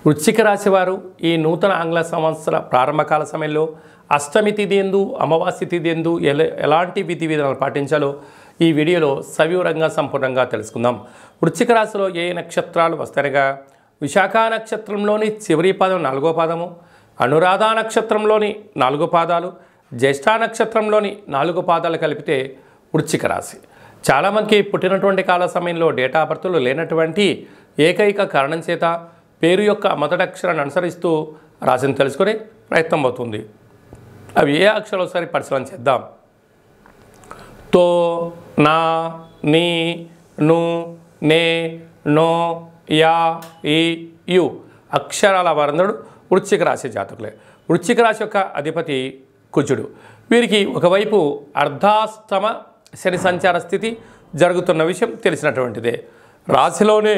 వృశ్చిక రాశి వారు ఈ నూతన ఆంగ్ల సంవత్సర ప్రారంభకాల సమయంలో అష్టమి తిథి యందు అమావాస్య తిథి యందు ఎలాంటి విధి విధానాలు పాటించాలో ఈ వీడియోలో సవివరంగా సంపూర్ణంగా తెలుసుకుందాం. వృశ్చిక రాశిలో ఏ నక్షత్రాలు వస్తాయనగా విశాఖ నక్షత్రంలోని చివరి పాదం 4వ పాదము, అనురాధ నక్షత్రంలోని 4 పాదాలు, జ్యేష్ఠ నక్షత్రంలోని 4 పాదాలు కలిపితే వృశ్చిక రాశి. చాలామందికి పుట్టినటువంటి కాల సమయంలో డేటా బర్త్లు లేనటువంటి ఏకైక కారణం చేత పేరు యొక్క మొదటి అక్షరాన్ని అనుసరిస్తూ రాశిని తెలుసుకునే ప్రయత్నం అవుతుంది. అవి ఏ అక్షరాలు ఒకసారి పరిశీలన చేద్దాం. తో, నా, నీ, ను, నే, నో, యా, ఈ, యు అక్షరాల వారందరూ వృశ్చిక రాశి జాతకులే. వృశ్చిక రాశి యొక్క అధిపతి కుజుడు. వీరికి ఒకవైపు అర్ధాష్టమ శని సంచార స్థితి జరుగుతున్న విషయం తెలిసినటువంటిదే. రాశిలోనే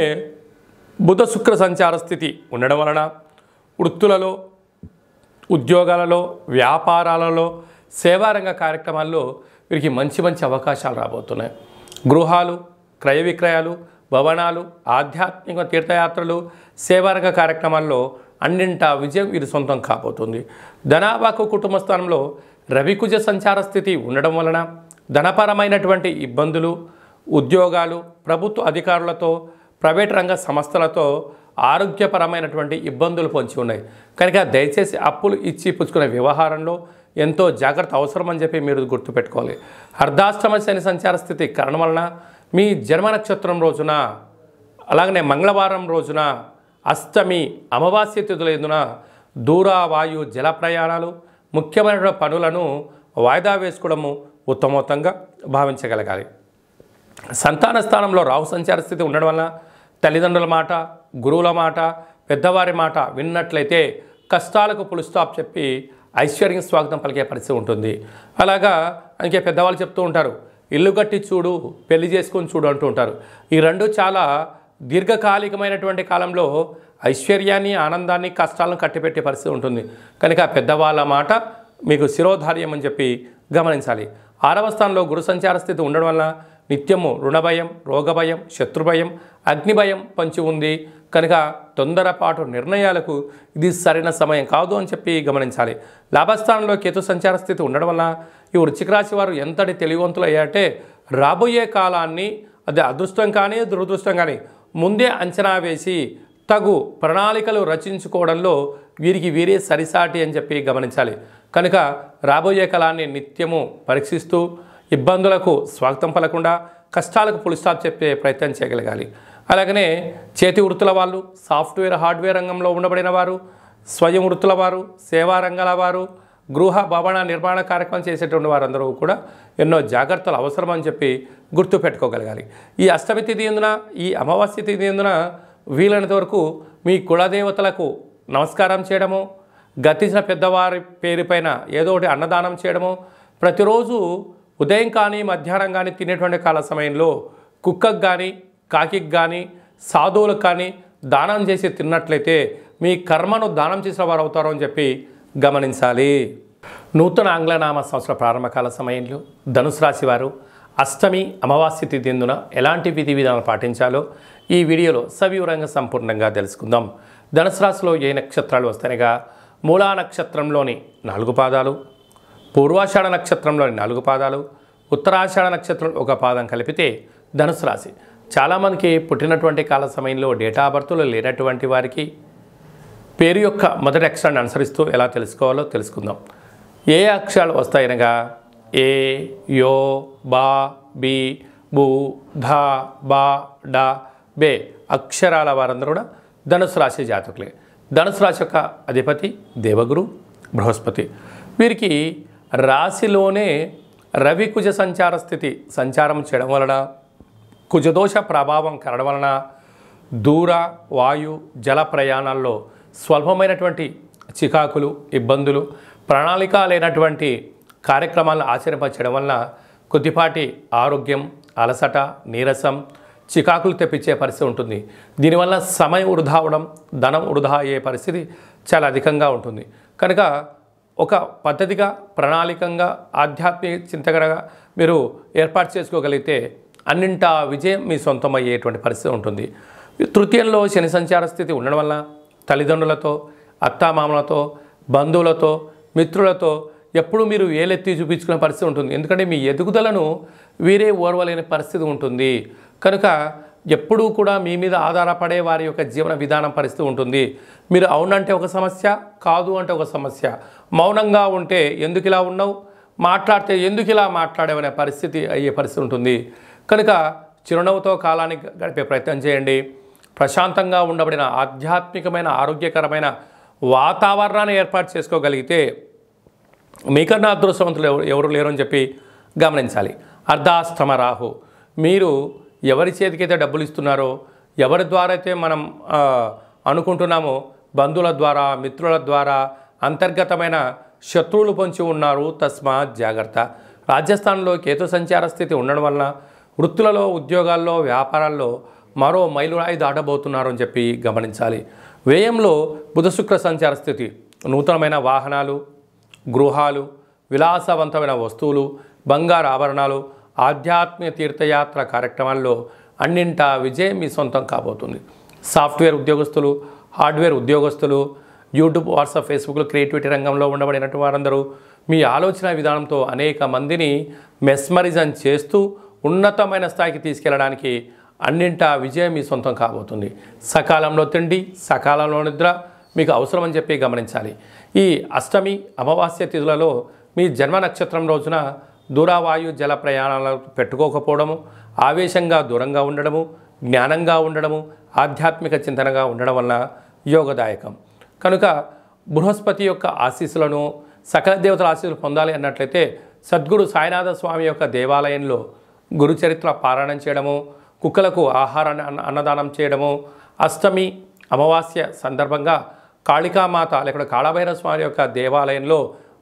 బుధ శుక్ర సంచార స్థితి ఉండడం వలన వృత్తులలో, ఉద్యోగాలలో, వ్యాపారాలలో, సేవారంగ కార్యక్రమాల్లో వీరికి మంచి అవకాశాలు రాబోతున్నాయి. గృహాలు, క్రయ విక్రయాలు, భవనాలు, ఆధ్యాత్మిక తీర్థయాత్రలు, సేవారంగ కార్యక్రమాల్లో అన్నింటా విజయం వీరి సొంతం కాబోతుంది. ధనావాకు కుటుంబ స్థానంలో రవికుజ సంచార స్థితి ఉండడం వలన ధనపరమైనటువంటి ఇబ్బందులు, ఉద్యోగాలు, ప్రభుత్వ అధికారులతో, ప్రైవేట్ రంగ సంస్థలతో ఆరోగ్యపరమైనటువంటి ఇబ్బందులు పొంచి ఉన్నాయి. కనుక దయచేసి అప్పులు ఇచ్చి పుచ్చుకునే వ్యవహారంలో ఎంతో జాగ్రత్త అవసరమని చెప్పి మీరు గుర్తుపెట్టుకోవాలి. అర్ధాష్టమ శని సంచార స్థితి కారణం వలన మీ జన్మ నక్షత్రం రోజున, అలాగనే మంగళవారం రోజున, అష్టమి అమావాస్య తిథుల యందున దూర, వాయు, జల ప్రయాణాలు, ముఖ్యమైన పనులను వాయిదా వేసుకోవడము ఉత్తమోత్తంగా భావించగలగాలి. సంతాన స్థానంలో రాహు సంచార స్థితి ఉండడం వలన తల్లిదండ్రుల మాట, గురువుల మాట, పెద్దవారి మాట విన్నట్లయితే కష్టాలకు ఫుల్ స్టాప్ చెప్పి ఐశ్వర్యం స్వాగతం పలికే పరిస్థితి ఉంటుంది. అలాగా అందుకే పెద్దవాళ్ళు చెప్తూ ఉంటారు, ఇల్లు కట్టి చూడు, పెళ్లి చేసుకొని చూడు అంటూ ఉంటారు. ఈ రెండు చాలా దీర్ఘకాలికమైనటువంటి కాలంలో ఐశ్వర్యాన్ని, ఆనందాన్ని, కష్టాలను కట్టిపెట్టే పరిస్థితి ఉంటుంది. కనుక పెద్దవాళ్ళ మాట మీకు శిరోధార్యం అని చెప్పి గమనించాలి. 6వ స్థానంలో గురు సంచార స్థితి ఉండడం వల్ల నిత్యము రుణభయం, రోగభయం, శత్రుభయం, అగ్నిభయం పంచి ఉంది. కనుక తొందరపాటు నిర్ణయాలకు ఇది సరైన సమయం కాదు అని చెప్పి గమనించాలి. లాభస్థానంలో కేతు సంచార స్థితి ఉండడం వల్ల ఈ వృశ్చిక రాశి వారు ఎంతటి తెలివివంతులు అయ్యారంటే రాబోయే కాలాన్ని అది అదృష్టం కానీ దురదృష్టం కానీ ముందే అంచనా వేసి తగు ప్రణాళికలు రచించుకోవడంలో వీరికి వీరే సరిసాటి అని చెప్పి గమనించాలి. కనుక రాబోయే కాలాన్ని నిత్యము పరీక్షిస్తూ ఇబ్బందులకు స్వాగతం పలకుండా కష్టాలకు ఫుల్ స్టాప్ చెప్పే ప్రయత్నం చేయగలగాలి. అలాగనే చేతి వృత్తుల వాళ్ళు, సాఫ్ట్వేర్, హార్డ్వేర్ రంగంలో ఉండబడిన వారు, స్వయం వృత్తుల వారు, సేవా రంగాల వారు, గృహ భవన నిర్మాణ కార్యక్రమం చేసేటువంటి వారందరూ కూడా ఎన్నో జాగ్రత్తలు అవసరమని చెప్పి గుర్తుపెట్టుకోగలగాలి. ఈ అష్టమి తిథి యందున, ఈ అమావాస్య తిథి యందున వీలైనంత వరకు మీ కులదేవతలకు నమస్కారం చేయడము, గతించిన పెద్దవారి పేరుపైన ఏదో ఒకటి అన్నదానం చేయడము, ప్రతిరోజు ఉదయం కానీ మధ్యాహ్నం కానీ తినేటువంటి కాల సమయంలో కుక్కకు కానీ, కాకికి కానీ, సాధువులకు కానీ దానం చేసి తిన్నట్లయితే మీ కర్మను దానం చేసిన వారు అవుతారు అని చెప్పి గమనించాలి. నూతన ఆంగ్లనామ సంవత్సర ప్రారంభకాల సమయంలో ధనుసు రాశి వారు అష్టమి అమావాస్య తిథి యందున ఎలాంటి విధి విధానాలు పాటించాలో ఈ వీడియోలో సవివరంగా సంపూర్ణంగా తెలుసుకుందాం. ధనుసు రాశిలో ఏ నక్షత్రాలు వస్తాయనగా మూలా నక్షత్రంలోని 4 పాదాలు, పూర్వాషాఢ నక్షత్రంలోని 4 పాదాలు, ఉత్తరాషాఢ నక్షత్రం 1 పాదం కలిపితే ధనుసు రాశి. చాలామందికి పుట్టినటువంటి కాల సమయంలో డేటా బర్త్లు లేనటువంటి వారికి పేరు యొక్క మొదటి అక్షరాన్ని అనుసరిస్తూ ఎలా తెలుసుకోవాలో తెలుసుకుందాం. ఏ అక్షరాలు వస్తాయనగా ఏ, యో, బా, బి, బు, ధ, బా, డ, బే అక్షరాల వారందరూ కూడా ధనుసు రాశి జాతకులే. ధనుసు రాశి యొక్క అధిపతి దేవగురు బృహస్పతి. వీరికి రాశిలోనే రవి కుజ సంచార స్థితి సంచారం చేయడం వలన, కుజదోష ప్రభావం కలగడం వలన దూర, వాయు, జల ప్రయాణాల్లో స్వల్పమైనటువంటి చికాకులు, ఇబ్బందులు, ప్రణాళిక లేనటువంటి కార్యక్రమాలను ఆచరింపచేయడం వలన కొద్దిపాటి ఆరోగ్యం, అలసట, నీరసం, చికాకులు తెప్పించే పరిస్థితి ఉంటుంది. దీనివల్ల సమయం వృధా అవడం, ధనం వృధా అయ్యే పరిస్థితి చాలా అధికంగా ఉంటుంది. కనుక ఒక పద్ధతిగా, ప్రణాళికంగా, ఆధ్యాత్మిక చింతనగా మీరు ఏర్పాటు చేసుకోగలిగితే అన్నింటా విజయం మీ సొంతం అయ్యేటువంటి పరిస్థితి ఉంటుంది. తృతీయంలో శని సంచార స్థితి ఉండడం వల్ల తల్లిదండ్రులతో, అత్తామామలతో, బంధువులతో, మిత్రులతో ఎప్పుడు మీరు ఏలెత్తి చూపించుకునే పరిస్థితి ఉంటుంది. ఎందుకంటే మీ ఎదుగుదలను వీరే ఓర్వలేని పరిస్థితి ఉంటుంది. కనుక ఎప్పుడూ కూడా మీ మీద ఆధారపడే వారి యొక్క జీవన విధానం పరిస్థితి ఉంటుంది. మీరు అవునంటే ఒక సమస్య, కాదు అంటే ఒక సమస్య. మౌనంగా ఉంటే ఎందుకు ఇలా ఉన్నావు, మాట్లాడితే ఎందుకు ఇలా మాట్లాడేవనే పరిస్థితి అయ్యే పరిస్థితి ఉంటుంది. కనుక చిరునవ్వుతో కాలాన్ని గడిపే ప్రయత్నం చేయండి. ప్రశాంతంగా ఉండబడిన ఆధ్యాత్మికమైన ఆరోగ్యకరమైన వాతావరణాన్ని ఏర్పాటు చేసుకోగలిగితే మీకన్నా అదృష్టవంతులు ఎవరు లేరు అని చెప్పి గమనించాలి. అర్ధాష్టమ రాహు, మీరు ఎవరి చేతికైతే డబ్బులు ఇస్తున్నారో, ఎవరి ద్వారా అయితే మనం అనుకుంటున్నామో, బంధువుల ద్వారా, మిత్రుల ద్వారా అంతర్గతమైన శత్రువులు పొంచి ఉన్నారు. తస్మాత్ జాగ్రత్త. రాజస్థాన్లో కేతు సంచార స్థితి ఉండడం వలన వృత్తులలో, ఉద్యోగాల్లో, వ్యాపారాల్లో మరో మైలురాయి దాటబోతున్నారు అని చెప్పి గమనించాలి. వ్యయంలో బుధ శుక్ర సంచార స్థితి నూతనమైన వాహనాలు, గృహాలు, విలాసవంతమైన వస్తువులు, బంగారు ఆభరణాలు, ఆధ్యాత్మిక తీర్థయాత్ర కార్యక్రమాల్లో అన్నింటా విజయం మీ సొంతం కాబోతుంది. సాఫ్ట్వేర్ ఉద్యోగస్తులు, హార్డ్వేర్ ఉద్యోగస్తులు, యూట్యూబ్, వాట్సాప్, ఫేస్బుక్లో క్రియేటివిటీ రంగంలో ఉండబడినటువంటి వారందరూ మీ ఆలోచన విధానంతో అనేక మందిని మెస్మరిజం చేస్తూ ఉన్నతమైన స్థాయికి తీసుకెళ్ళడానికి అన్నింటా విజయం మీ సొంతం కాబోతుంది. సకాలంలో తిండి, సకాలంలో నిద్ర మీకు అవసరమని చెప్పి గమనించాలి. ఈ అష్టమి, అమావాస్య తిథులలో మీ జన్మ నక్షత్రం రోజున దూరవాయు జల ప్రయాణాలు పెట్టుకోకపోవడము, ఆవేశంగా దూరంగా ఉండడము, జ్ఞానంగా ఉండడము, ఆధ్యాత్మిక చింతనగా ఉండడం వలన యోగదాయకం. కనుక బృహస్పతి యొక్క ఆశీస్సులను, సకల దేవతల ఆశీస్సులు పొందాలి అన్నట్లయితే సద్గురు సాయినాథ స్వామి యొక్క దేవాలయంలో గురుచరిత్ర పారాయణం చేయడము, కుక్కలకు ఆహారాన్ని అన్నదానం చేయడము, అష్టమి అమావాస్య సందర్భంగా కాళికామాత లేకపోతే కాళభైరవ స్వామి యొక్క దేవాలయంలో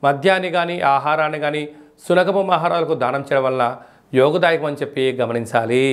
మద్యాన్ని కానీ ఆహారాన్ని కానీ సునకపు ఆహారాలకు దానం చేయడం వల్ల యోగదాయకం అని చెప్పి గమనించాలి.